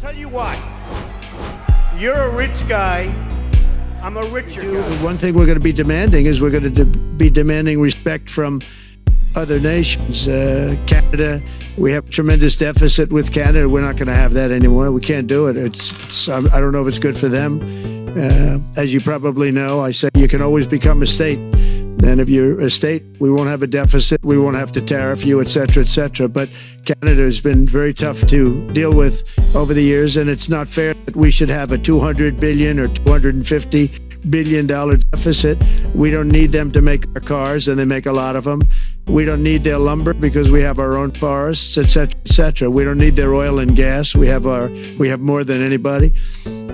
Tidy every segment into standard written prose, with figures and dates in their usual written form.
tell you why. You're a rich guy. I'm a richer guy. One thing we're going to be demanding is we're going to be demanding respect from other nations. Canada, we have a tremendous deficit with Canada. We're not going to have that anymore. We can't do it. I don't know if it's good for them. As you probably know, I say you can always become a state. And if you're a state, we won't have a deficit. We won't have to tariff you, et cetera, et cetera. But Canada has been very tough to deal with over the years, and it's not fair that we should have a $200 billion or $250 billion deficit. We don't need them to make our cars, and they make a lot of them. We don't need their lumber because we have our own forests, et cetera, et cetera. We don't need their oil and gas. We have more than anybody.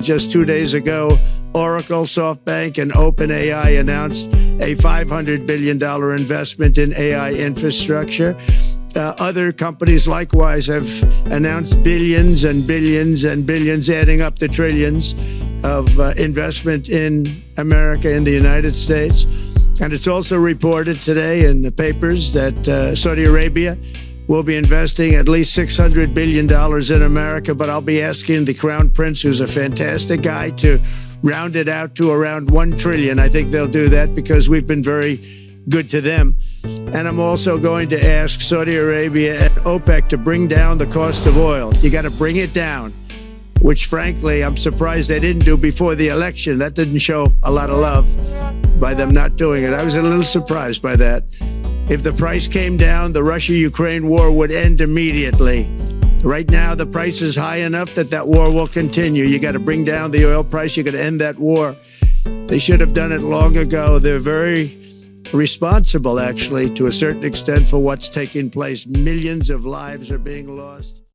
Just 2 days ago, Oracle, SoftBank, and OpenAI announced a $500 billion investment in AI infrastructure. Other companies likewise have announced billions and billions and billions, adding up to trillions of investment in America, in the United States. And it's also reported today in the papers that Saudi Arabia will be investing at least $600 billion in America. But I'll be asking the Crown Prince, who's a fantastic guy, to round it out to around $1 trillion. I think they'll do that because we've been very good to them. And I'm also going to ask Saudi Arabia and OPEC to bring down the cost of oil. You got to bring it down, which frankly, I'm surprised they didn't do before the election. That didn't show a lot of love by them not doing it. I was a little surprised by that. If the price came down, the Russia-Ukraine war would end immediately. Right now, the price is high enough that war will continue. You got to bring down the oil price. You got to end that war. They should have done it long ago. They're very responsible, actually, to a certain extent, for what's taking place. Millions of lives are being lost.